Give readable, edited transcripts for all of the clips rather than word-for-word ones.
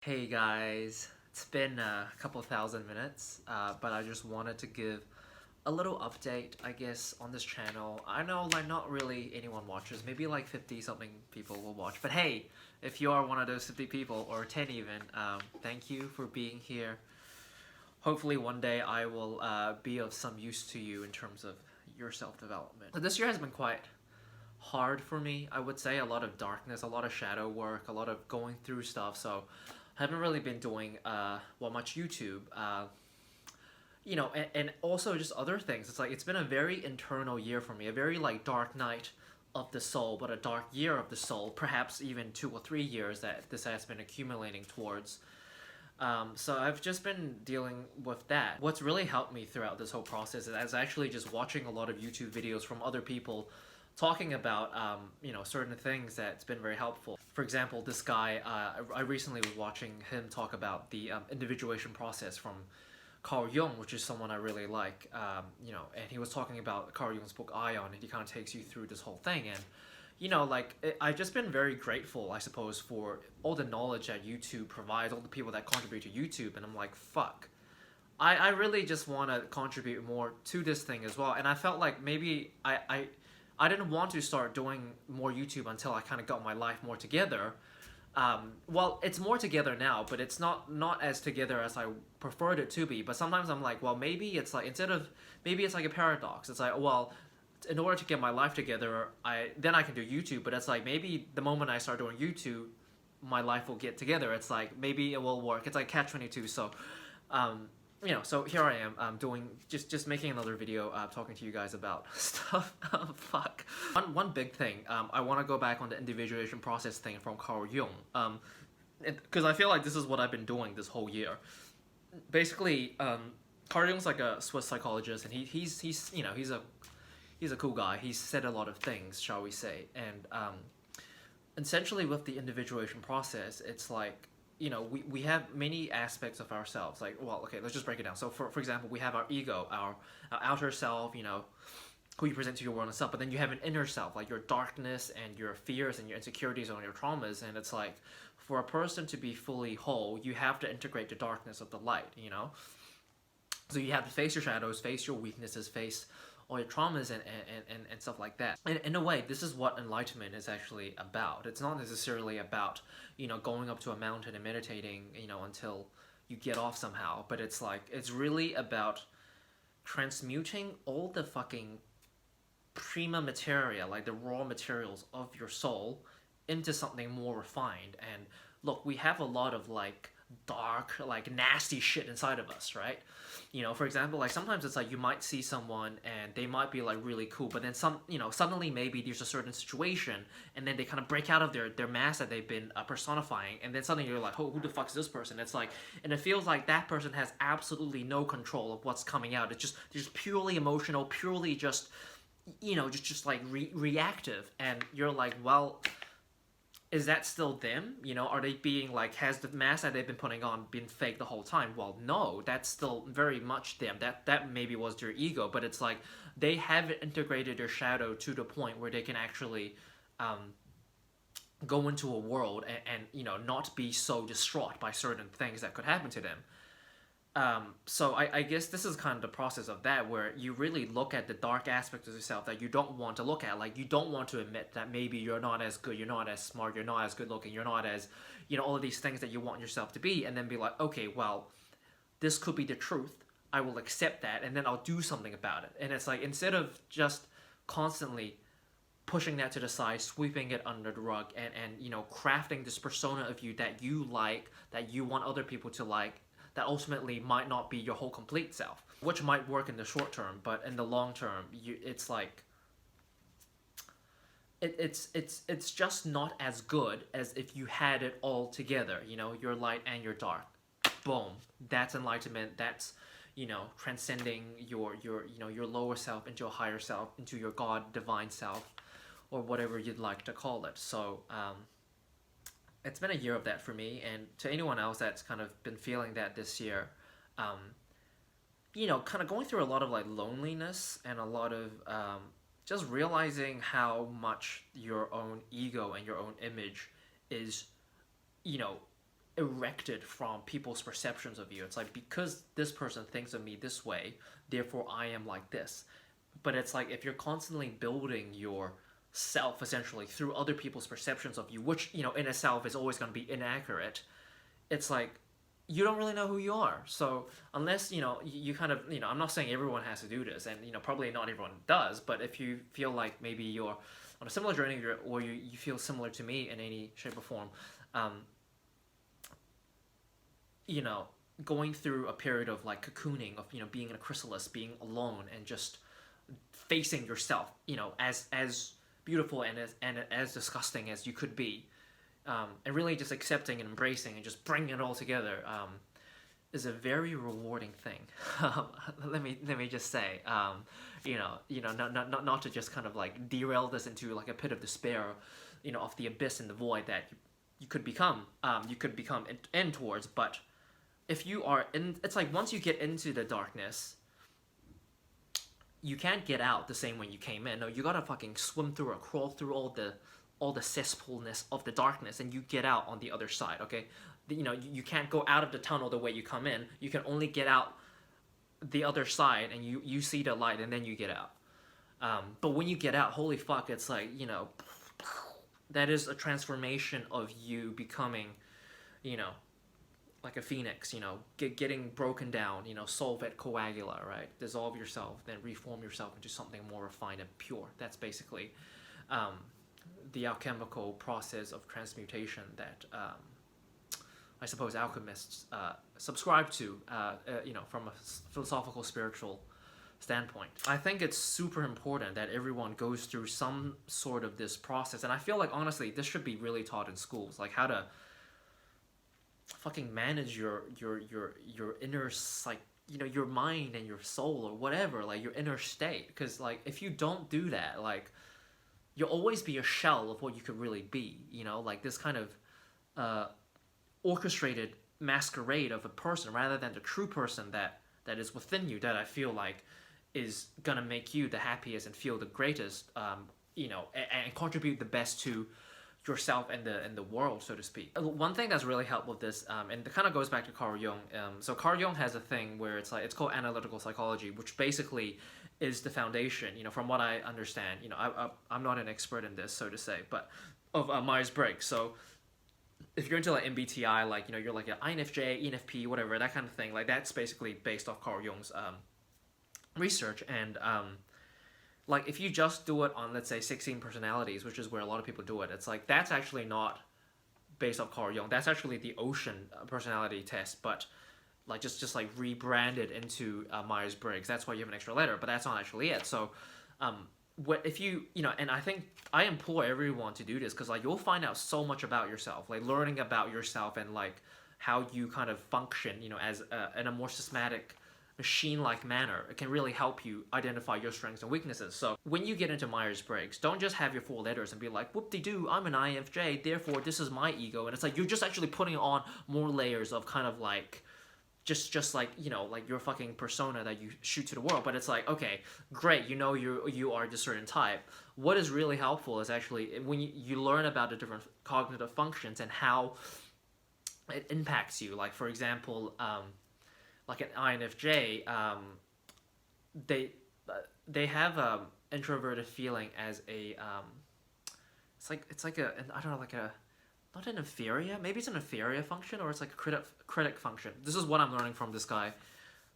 Hey guys, it's been a couple thousand minutes, but I just wanted to give a little update, I guess, on this channel. I know, like, not really anyone watches, maybe like 50 something people will watch, but hey, if you are one of those 50 people, or 10 even, thank you for being here. Hopefully one day I will be of some use to you in terms of your self-development. So this year has been quite hard for me, I would say. A lot of darkness, a lot of shadow work, a lot of going through stuff, so I haven't really been doing much YouTube, and also just other things. It's like it's been a very internal year for me, a very like dark night of the soul, but a dark year of the soul, perhaps even 2 or 3 years that this has been accumulating towards. So I've just been dealing with that. What's really helped me throughout this whole process is actually just watching a lot of YouTube videos from other people talking about certain things that's been very helpful. For example, this guy, I recently was watching him talk about the individuation process from Carl Jung, which is someone I really like, and he was talking about Carl Jung's book Ion, and he kind of takes you through this whole thing. And I've just been very grateful, I suppose, for all the knowledge that YouTube provides, all the people that contribute to YouTube, and I'm like, fuck. I really just want to contribute more to this thing as well, and I felt like maybe I didn't want to start doing more YouTube until I kind of got my life more together. Well, it's more together now, but it's not as together as I preferred it to be. But sometimes I'm like, well, maybe it's like maybe it's like a paradox. It's like, well, in order to get my life together, then I can do YouTube. But it's like maybe the moment I start doing YouTube, my life will get together. It's like maybe it will work. It's like catch-22. So, so here I am, doing just making another video, talking to you guys about stuff. Fuck. One big thing, I want to go back on the individuation process thing from Carl Jung, because I feel like this is what I've been doing this whole year. Basically, Carl Jung's like a Swiss psychologist, and he's a cool guy. He's said a lot of things, shall we say, and essentially with the individuation process, it's like, we have many aspects of ourselves. Like, well, okay, let's just break it down. So, for example, we have our ego, our outer self, who you present to your world and stuff. But then you have an inner self, like your darkness and your fears and your insecurities and your traumas. And it's like, for a person to be fully whole, you have to integrate the darkness of the light. So you have to face your shadows, face your weaknesses, face all your traumas and stuff like that. And in a way, this is what enlightenment is actually about. It's not necessarily about, going up to a mountain and meditating, until you get off somehow. But it's like, it's really about transmuting all the fucking prima materia, like the raw materials of your soul, into something more refined. And look, we have a lot of like dark, like nasty shit inside of us, right? For example, like sometimes it's like you might see someone and they might be like really cool, but then suddenly maybe there's a certain situation and then they kind of break out of their mask that they've been personifying, and then suddenly you're like, oh, who the fuck is this person? It's like, and it feels like that person has absolutely no control of what's coming out. It's just purely emotional, purely just, just like reactive, and you're like, well, is that still them? Are they being like, has the mask that they've been putting on been fake the whole time? Well, no, that's still very much them. That maybe was their ego, but it's like they haven't integrated their shadow to the point where they can actually go into a world and not be so distraught by certain things that could happen to them. So I guess this is kind of the process of that, where you really look at the dark aspects of yourself that you don't want to look at. Like, you don't want to admit that maybe you're not as good, you're not as smart, you're not as good looking, you're not as, all of these things that you want yourself to be, and then be like, okay, well, this could be the truth. I will accept that, and then I'll do something about it. And it's like, instead of just constantly pushing that to the side, sweeping it under the rug, and crafting this persona of you that you like, that you want other people to like, that ultimately might not be your whole complete self, which might work in the short term, but in the long term, it's like, it's just not as good as if you had it all together, your light and your dark. Boom. That's enlightenment. That's, transcending your lower self into a higher self, into your God divine self, or whatever you'd like to call it. So it's been a year of that for me, and to anyone else that's kind of been feeling that this year, kind of going through a lot of like loneliness and a lot of just realizing how much your own ego and your own image is, erected from people's perceptions of you. It's like, because this person thinks of me this way, therefore I am like this. But it's like, if you're constantly building your self essentially through other people's perceptions of you, which, in itself is always going to be inaccurate, it's like you don't really know who you are. So unless you kind of, I'm not saying everyone has to do this, and probably not everyone does, but if you feel like maybe you're on a similar journey, or you feel similar to me in any shape or form, going through a period of like cocooning, of being in a chrysalis, being alone, and just facing yourself, as beautiful and as disgusting as you could be, and really just accepting and embracing and just bringing it all together, is a very rewarding thing. Let me just say, not to just kind of like derail this into like a pit of despair, of the abyss and the void that you could become in towards. But if you are in, it's like once you get into the darkness, you can't get out the same way you came in. No, you gotta fucking swim through or crawl through all the cesspoolness of the darkness, and you get out on the other side. Okay, you can't go out of the tunnel the way you come in. You can only get out the other side, and you see the light, and then you get out. But when you get out, holy fuck, it's like, that is a transformation of you becoming, like a phoenix, getting broken down, solve et coagula, right? Dissolve yourself, then reform yourself into something more refined and pure. That's basically the alchemical process of transmutation that I suppose alchemists subscribe to, from a philosophical, spiritual standpoint. I think it's super important that everyone goes through some sort of this process, and I feel like, honestly, this should be really taught in schools, like how to fucking manage your inner your mind and your soul, or whatever, like your inner state. Because like if you don't do that, like you'll always be a shell of what you could really be, like this kind of orchestrated masquerade of a person, rather than the true person that is within you, that I feel like is gonna make you the happiest and feel the greatest, and contribute the best to yourself and the world, so to speak. One thing that's really helped with this, and it kind of goes back to Carl Jung. So Carl Jung has a thing where it's called analytical psychology, which basically is the foundation, from what I understand. I'm not an expert in this, so to say, but of Myers-Briggs. So if you're into like MBTI, like you're like an INFJ, ENFP, whatever, that kind of thing. Like that's basically based off Carl Jung's research, and like if you just do it on, let's say, 16 personalities, which is where a lot of people do it, it's like that's actually not based off Carl Jung. That's actually the Ocean personality test, but like just like rebranded into Myers-Briggs. That's why you have an extra letter, but that's not actually it. So what if you and I think I implore everyone to do this, because like you'll find out so much about yourself, like learning about yourself and like how you kind of function, as in a more systematic, machine-like manner. It can really help you identify your strengths and weaknesses. So when you get into Myers-Briggs, don't just have your 4 letters and be like, whoop-de-doo, I'm an INFJ, therefore this is my ego. And it's like you're just actually putting on more layers of kind of like just like like your fucking persona that you shoot to the world. But it's like, okay, great, you are this certain type. What is really helpful is actually when you learn about the different cognitive functions and how it impacts you. Like for example, like an INFJ, they have introverted feeling as a it's like a, I don't know, like a, not an inferior, maybe it's an inferior function, or it's like a critic function. This is what I'm learning from this guy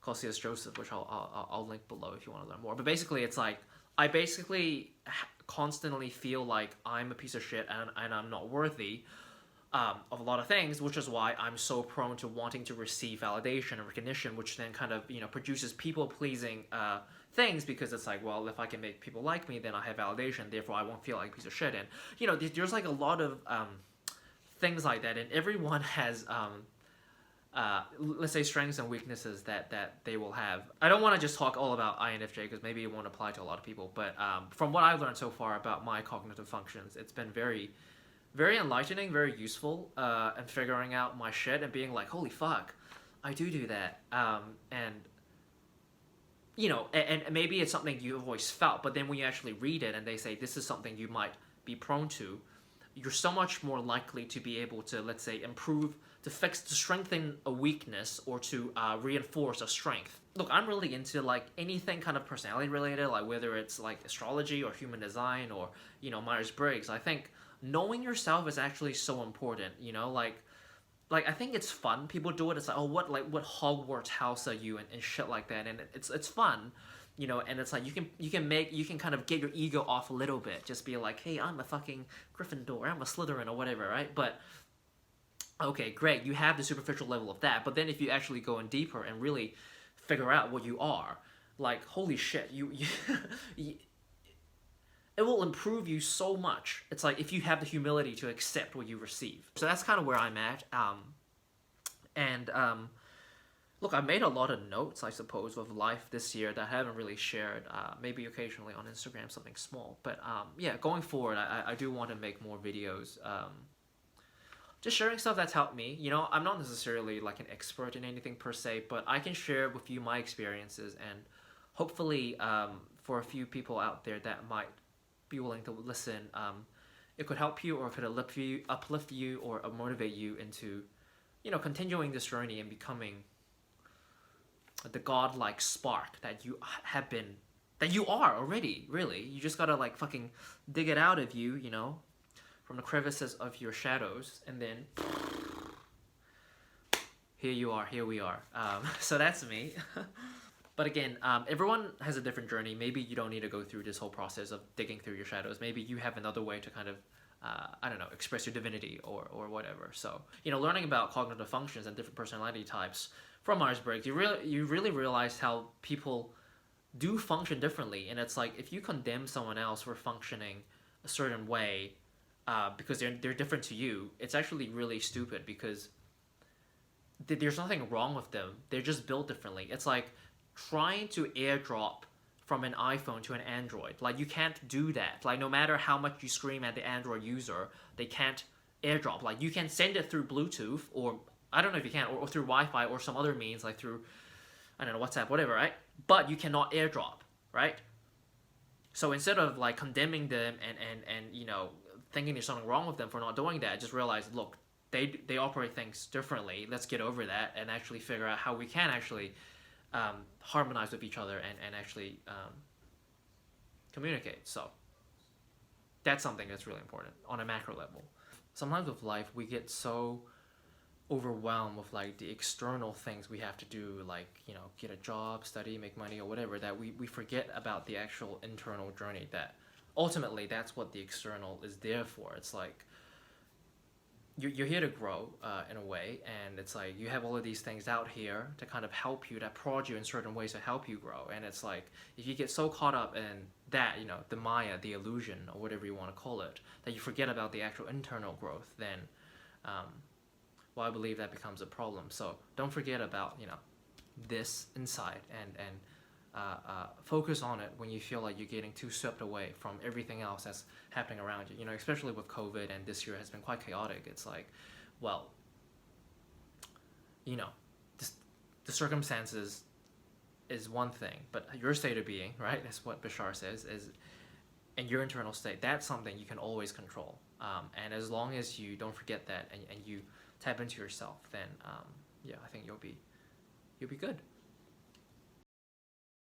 called C.S. Joseph, which I'll link below if you want to learn more. But basically, it's like I basically constantly feel like I'm a piece of shit and I'm not worthy of a lot of things, which is why I'm so prone to wanting to receive validation and recognition, which then kind of produces people-pleasing things, because it's like, well, if I can make people like me, then I have validation, therefore I won't feel like a piece of shit. And there's like a lot of things like that, and everyone has let's say strengths and weaknesses that they will have. I don't want to just talk all about INFJ because maybe it won't apply to a lot of people, but from what I've learned so far about my cognitive functions, it's been very, very enlightening, very useful, and figuring out my shit and being like, holy fuck, I do that. And maybe it's something you've always felt, but then when you actually read it and they say this is something you might be prone to, you're so much more likely to be able to, let's say, improve to strengthen a weakness or to reinforce a strength. Look, I'm really into like anything kind of personality related, like whether it's like astrology or human design or Myers-Briggs. I think knowing yourself is actually so important. Like I think it's fun. People do it. It's like, oh, what Hogwarts house are you and shit like that, and it's fun. And it's like you can kind of get your ego off a little bit. Just be like, hey, I'm a fucking Gryffindor, I'm a Slytherin or whatever, right? But okay, great, you have the superficial level of that, but then if you actually go in deeper and really figure out what you are, like, holy shit, you it will improve you so much. It's like if you have the humility to accept what you receive. So that's kind of where I'm at. And look, I made a lot of notes, I suppose, of life this year that I haven't really shared. Maybe occasionally on Instagram, something small. But yeah, going forward, I do want to make more videos. Just sharing stuff that's helped me. I'm not necessarily like an expert in anything per se, but I can share with you my experiences, and hopefully for a few people out there that might be willing to listen, it could help you, or it could uplift you or motivate you into, continuing this journey and becoming the godlike spark that you are already, really. You just gotta like fucking dig it out of you, from the crevices of your shadows, and then here we are. So that's me. But again, everyone has a different journey. Maybe you don't need to go through this whole process of digging through your shadows. Maybe you have another way to kind of, I don't know, express your divinity or whatever. So, learning about cognitive functions and different personality types from Myers-Briggs, you really realize how people do function differently. And it's like, if you condemn someone else for functioning a certain way because they're different to you, it's actually really stupid, because there's nothing wrong with them. They're just built differently. It's like trying to airdrop from an iPhone to an Android. Like, you can't do that. Like, no matter how much you scream at the Android user, they can't airdrop. Like, you can send it through Bluetooth, or I don't know if you can, or through Wi-Fi or some other means, like through, I don't know, WhatsApp, whatever, right? But you cannot airdrop, right? So instead of like condemning them and thinking there's something wrong with them for not doing that, just realize, look, they operate things differently. Let's get over that and actually figure out how we can actually harmonize with each other and actually communicate. So that's something that's really important on a macro level. Sometimes with life, we get so overwhelmed with like the external things we have to do, like get a job, study, make money, or whatever, that we forget about the actual internal journey. That ultimately, that's what the external is there for. It's like you're here to grow in a way, and it's like you have all of these things out here to kind of help you, that prod you in certain ways to help you grow. And it's like, if you get so caught up in that, the Maya, the illusion, or whatever you want to call it, that you forget about the actual internal growth, then well, I believe that becomes a problem. So don't forget about this inside, and focus on it when you feel like you're getting too swept away from everything else that's happening around you. Especially with COVID, and this year has been quite chaotic. It's like, well, the circumstances is one thing, but your state of being, right? That's what Bashar says, and your internal state, that's something you can always control. And as long as you don't forget that, and you tap into yourself, then yeah, I think you'll be good.